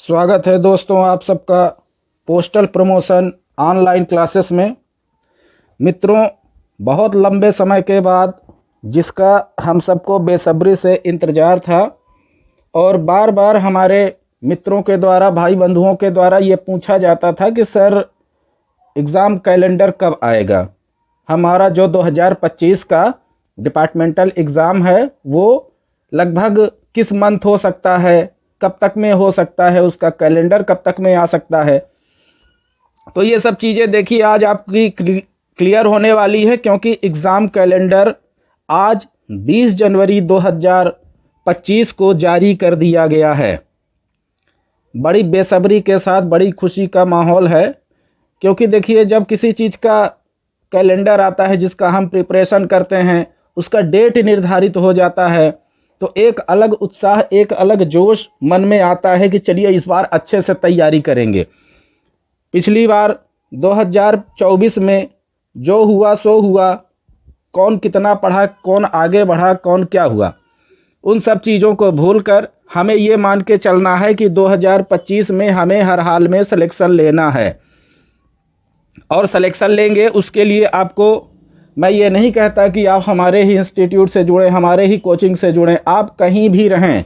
स्वागत है दोस्तों आप सबका पोस्टल प्रमोशन ऑनलाइन क्लासेस में। मित्रों, बहुत लंबे समय के बाद जिसका हम सबको बेसब्री से इंतज़ार था और बार बार हमारे मित्रों के द्वारा, भाई बंधुओं के द्वारा ये पूछा जाता था कि सर एग्ज़ाम कैलेंडर कब आएगा। हमारा जो 2025 का डिपार्टमेंटल एग्ज़ाम है वो लगभग किस मंथ हो सकता है, कब तक में हो सकता है, उसका कैलेंडर कब तक में आ सकता है। तो ये सब चीज़ें देखिए आज आपकी क्लियर होने वाली है, क्योंकि एग्ज़ाम कैलेंडर आज 20 जनवरी 2025 को जारी कर दिया गया है। बड़ी बेसब्री के साथ बड़ी खुशी का माहौल है, क्योंकि देखिए जब किसी चीज़ का कैलेंडर आता है जिसका हम प्रिपरेशन करते हैं, उसका डेट निर्धारित हो जाता है तो एक अलग उत्साह, एक अलग जोश मन में आता है कि चलिए इस बार अच्छे से तैयारी करेंगे। पिछली बार 2024 में जो हुआ सो हुआ, कौन कितना पढ़ा, कौन आगे बढ़ा, कौन क्या हुआ, उन सब चीज़ों को भूलकर हमें ये मान के चलना है कि 2025 में हमें हर हाल में सिलेक्शन लेना है। और सिलेक्शन लेंगे उसके लिए आपको मैं ये नहीं कहता कि आप हमारे ही इंस्टीट्यूट से जुड़ें, हमारे ही कोचिंग से जुड़ें। आप कहीं भी रहें,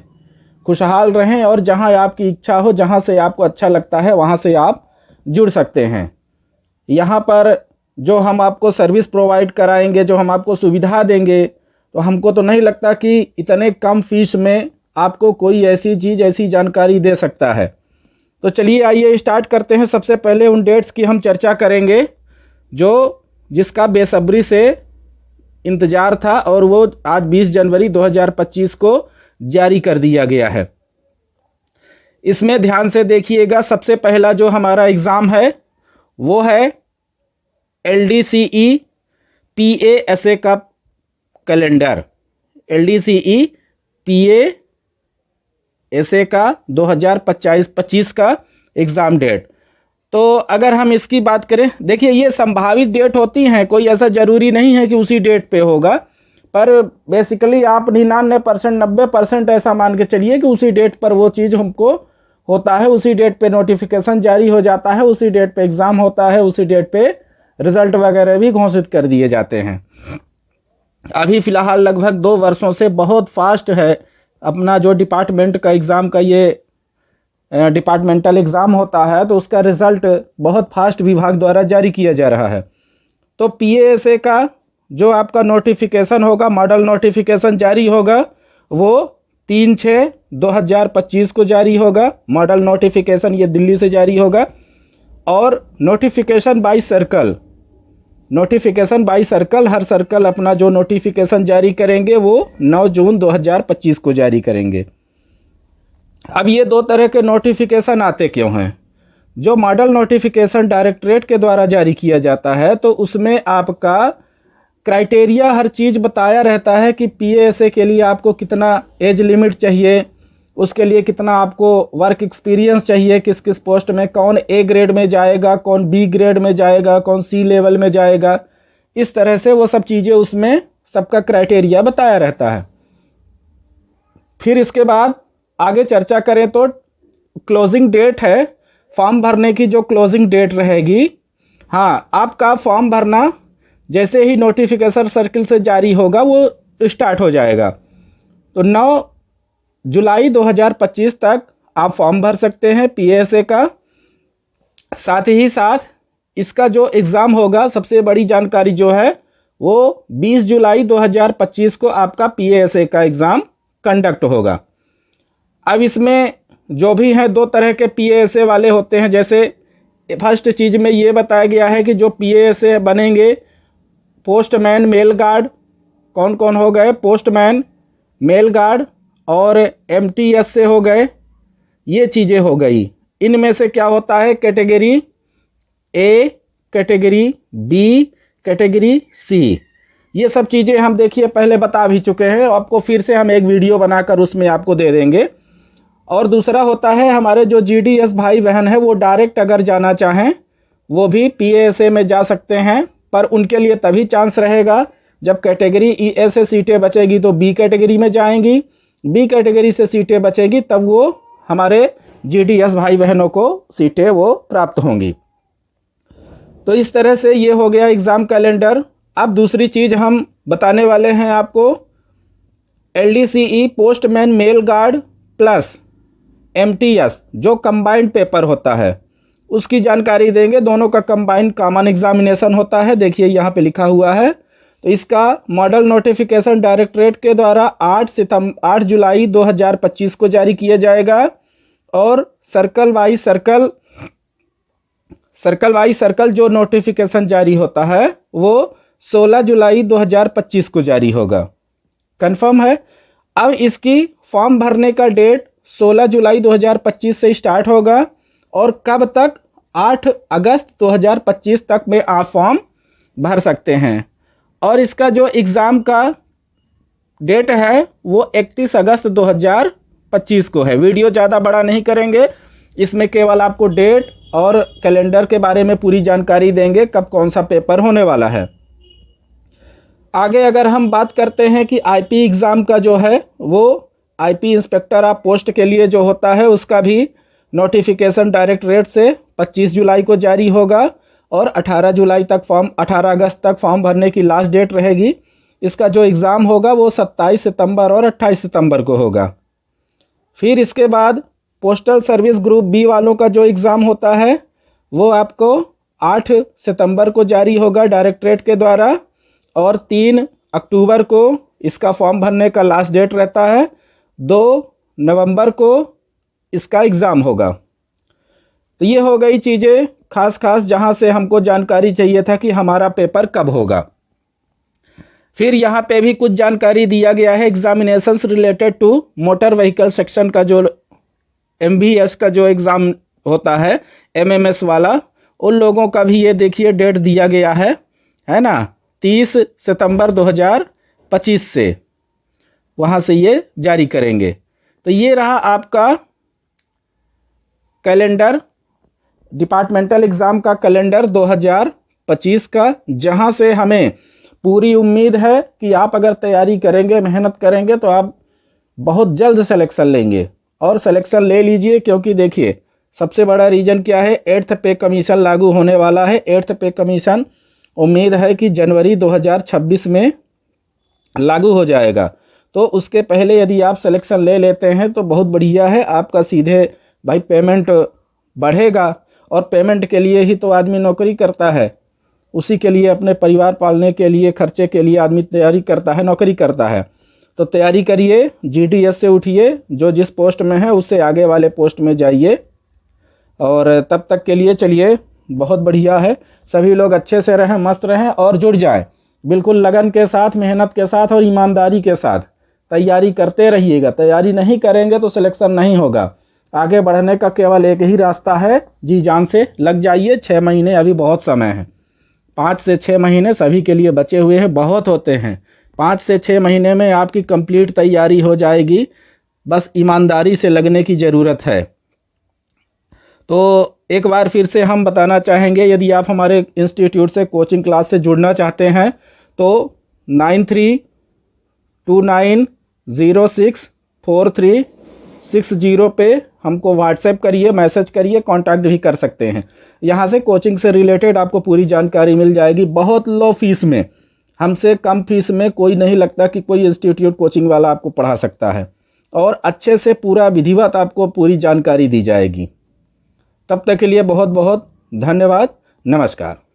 खुशहाल रहें और जहां आपकी इच्छा हो, जहां से आपको अच्छा लगता है वहां से आप जुड़ सकते हैं। यहां पर जो हम आपको सर्विस प्रोवाइड कराएंगे, जो हम आपको सुविधा देंगे, तो हमको तो नहीं लगता कि इतने कम फीस में आपको कोई ऐसी चीज़, ऐसी जानकारी दे सकता है। तो चलिए आइए स्टार्ट करते हैं। सबसे पहले उन डेट्स की हम चर्चा करेंगे जिसका बेसब्री से इंतज़ार था और वो आज 20 जनवरी 2025 को जारी कर दिया गया है। इसमें ध्यान से देखिएगा, सबसे पहला जो हमारा एग्ज़ाम है वो है LDCE PASA का कैलेंडर। LDCE PASA का 2025 का एग्ज़ाम डेट। तो अगर हम इसकी बात करें, देखिए ये संभावित डेट होती हैं, कोई ऐसा ज़रूरी नहीं है कि उसी डेट पे होगा, पर बेसिकली आप 99%, 90% ऐसा मान के चलिए कि उसी डेट पर वो चीज़ हमको होता है, उसी डेट पे नोटिफिकेशन जारी हो जाता है, उसी डेट पे एग्ज़ाम होता है, उसी डेट पे रिज़ल्ट वगैरह भी घोषित कर दिए जाते हैं। अभी फ़िलहाल लगभग 2 वर्षों से बहुत फास्ट है अपना जो डिपार्टमेंट का एग्ज़ाम का ये डिपार्टमेंटल एग्ज़ाम होता है, तो उसका रिज़ल्ट बहुत फास्ट विभाग द्वारा जारी किया जा रहा है। तो PASA का जो आपका नोटिफिकेशन होगा, मॉडल नोटिफिकेशन जारी होगा, वो 3/6/2025 को जारी होगा। मॉडल नोटिफिकेशन ये दिल्ली से जारी होगा। और notification by circle, her circle अपना जो नोटिफिकेशन जारी करेंगे वो 9 जून 2025 को जारी करेंगे। अब ये 2 तरह के नोटिफिकेशन आते क्यों हैं? जो मॉडल नोटिफिकेशन डायरेक्टरेट के द्वारा जारी किया जाता है तो उसमें आपका क्राइटेरिया, हर चीज़ बताया रहता है कि PASA के लिए आपको कितना एज लिमिट चाहिए, उसके लिए कितना आपको वर्क एक्सपीरियंस चाहिए, किस किस पोस्ट में कौन A ग्रेड में जाएगा, कौन B ग्रेड में जाएगा, कौन C लेवल में जाएगा। इस तरह से वो सब चीज़ें उसमें सबका क्राइटेरिया बताया रहता है। फिर इसके बाद आगे चर्चा करें तो क्लोजिंग डेट है, फॉर्म भरने की जो क्लोजिंग डेट रहेगी। हाँ, आपका फॉर्म भरना जैसे ही नोटिफिकेशन सर्किल से जारी होगा वो स्टार्ट हो जाएगा। तो 9 जुलाई 2025 तक आप फॉर्म भर सकते हैं PASA का। साथ ही साथ इसका जो एग्ज़ाम होगा, सबसे बड़ी जानकारी जो है वो 20 जुलाई 2025 को आपका PASA का एग्ज़ाम कंडक्ट होगा। अब इसमें जो भी हैं 2 तरह के PASA वाले होते हैं। जैसे फर्स्ट चीज़ में ये बताया गया है कि जो PASA बनेंगे, पोस्टमैन, मेल गार्ड, कौन कौन हो गए, पोस्टमैन, मेल गार्ड और MTS से हो गए, ये चीज़ें हो गई। इनमें से क्या होता है, category A, category B, category C, ये सब चीज़ें हम देखिए पहले बता भी चुके हैं, आपको फिर से हम एक वीडियो बनाकर उसमें आपको दे देंगे। और दूसरा होता है हमारे जो GDS भाई बहन है, वो डायरेक्ट अगर जाना चाहें वो भी PASA में जा सकते हैं, पर उनके लिए तभी चांस रहेगा जब कैटेगरी EA से सीटें बचेगी तो B कैटेगरी में जाएंगी, B कैटेगरी से सीटें बचेगी तब वो हमारे GDS भाई बहनों को सीटें वो प्राप्त होंगी। तो इस तरह से ये हो गया एग्ज़ाम कैलेंडर। अब दूसरी चीज़ हम बताने वाले हैं आपको, LDCE postman mail guard plus MTS जो कंबाइंड पेपर होता है उसकी जानकारी देंगे। दोनों का कंबाइंड कॉमन एग्जामिनेशन होता है, देखिए यहाँ पे लिखा हुआ है। तो इसका मॉडल नोटिफिकेशन डायरेक्टरेट के द्वारा 8 जुलाई 2025 को जारी किया जाएगा और सर्कल वाइज सर्कल जो नोटिफिकेशन जारी होता है वो 16 जुलाई 2025 को जारी होगा। कंफर्म है। अब इसकी फॉर्म भरने का डेट 16 जुलाई 2025 से स्टार्ट होगा और कब तक, 8 अगस्त 2025 तक में आप फॉर्म भर सकते हैं। और इसका जो एग्ज़ाम का डेट है वो 31 अगस्त 2025 को है। वीडियो ज़्यादा बड़ा नहीं करेंगे, इसमें केवल आपको डेट और कैलेंडर के बारे में पूरी जानकारी देंगे, कब कौन सा पेपर होने वाला है। आगे अगर हम बात करते हैं कि IP एग्ज़ाम का जो है वो IP इंस्पेक्टर ऑफ पोस्ट के लिए जो होता है उसका भी नोटिफिकेशन डायरेक्टरेट से 25 जुलाई को जारी होगा और 18 अगस्त तक फॉर्म भरने की लास्ट डेट रहेगी। इसका जो एग्ज़ाम होगा वो 27 सितंबर और 28 सितंबर को होगा। फिर इसके बाद पोस्टल सर्विस ग्रुप B वालों का जो एग्ज़ाम होता है वो आपको 8 सितंबर को जारी होगा डायरेक्टरेट के द्वारा और 3 अक्टूबर को इसका फॉर्म भरने का लास्ट डेट रहता है। 2 नवंबर को इसका एग्ज़ाम होगा। तो ये हो गई चीज़ें खास जहां से हमको जानकारी चाहिए था कि हमारा पेपर कब होगा। फिर यहाँ पे भी कुछ जानकारी दिया गया है examinations related to motor vehicle section का जो MVS का जो एग्ज़ाम होता है MMS वाला, उन लोगों का भी ये देखिए डेट दिया गया है ना, 30 सितंबर 2025 से वहाँ से ये जारी करेंगे। तो ये रहा आपका कैलेंडर, डिपार्टमेंटल एग्ज़ाम का कैलेंडर 2025 का, जहाँ से हमें पूरी उम्मीद है कि आप अगर तैयारी करेंगे, मेहनत करेंगे तो आप बहुत जल्द सिलेक्शन लेंगे। और सिलेक्शन ले लीजिए, क्योंकि देखिए सबसे बड़ा रीज़न क्या है, 8th पे कमीशन लागू होने वाला है। 8th पे कमीशन उम्मीद है कि जनवरी 2026 में लागू हो जाएगा। तो उसके पहले यदि आप सिलेक्शन ले लेते हैं तो बहुत बढ़िया है, आपका सीधे भाई पेमेंट बढ़ेगा। और पेमेंट के लिए ही तो आदमी नौकरी करता है, उसी के लिए, अपने परिवार पालने के लिए, खर्चे के लिए आदमी तैयारी करता है, नौकरी करता है। तो तैयारी करिए, GDS से उठिए, जो जिस पोस्ट में है उससे आगे वाले पोस्ट में जाइए। और तब तक के लिए चलिए बहुत बढ़िया है, सभी लोग अच्छे से रहें, मस्त रहें और जुड़ जाएं। बिल्कुल लगन के साथ, मेहनत के साथ और ईमानदारी के साथ तैयारी करते रहिएगा। तैयारी नहीं करेंगे तो सिलेक्शन नहीं होगा। आगे बढ़ने का केवल एक ही रास्ता है, जी जान से लग जाइए। 6 महीने अभी बहुत समय है, 5 से 6 महीने सभी के लिए बचे हुए हैं, बहुत होते हैं। 5 से 6 महीने में आपकी कंप्लीट तैयारी हो जाएगी, बस ईमानदारी से लगने की ज़रूरत है। तो एक बार फिर से हम बताना चाहेंगे, यदि आप हमारे इंस्टीट्यूट से कोचिंग क्लास से जुड़ना चाहते हैं तो 9329064360 पे हमको व्हाट्सएप करिए, मैसेज करिए, कांटेक्ट भी कर सकते हैं। यहाँ से कोचिंग से रिलेटेड आपको पूरी जानकारी मिल जाएगी, बहुत लो फीस में। हमसे कम फीस में कोई नहीं लगता कि कोई इंस्टीट्यूट कोचिंग वाला आपको पढ़ा सकता है, और अच्छे से पूरा विधिवत आपको पूरी जानकारी दी जाएगी। तब तक के लिए बहुत बहुत धन्यवाद, नमस्कार।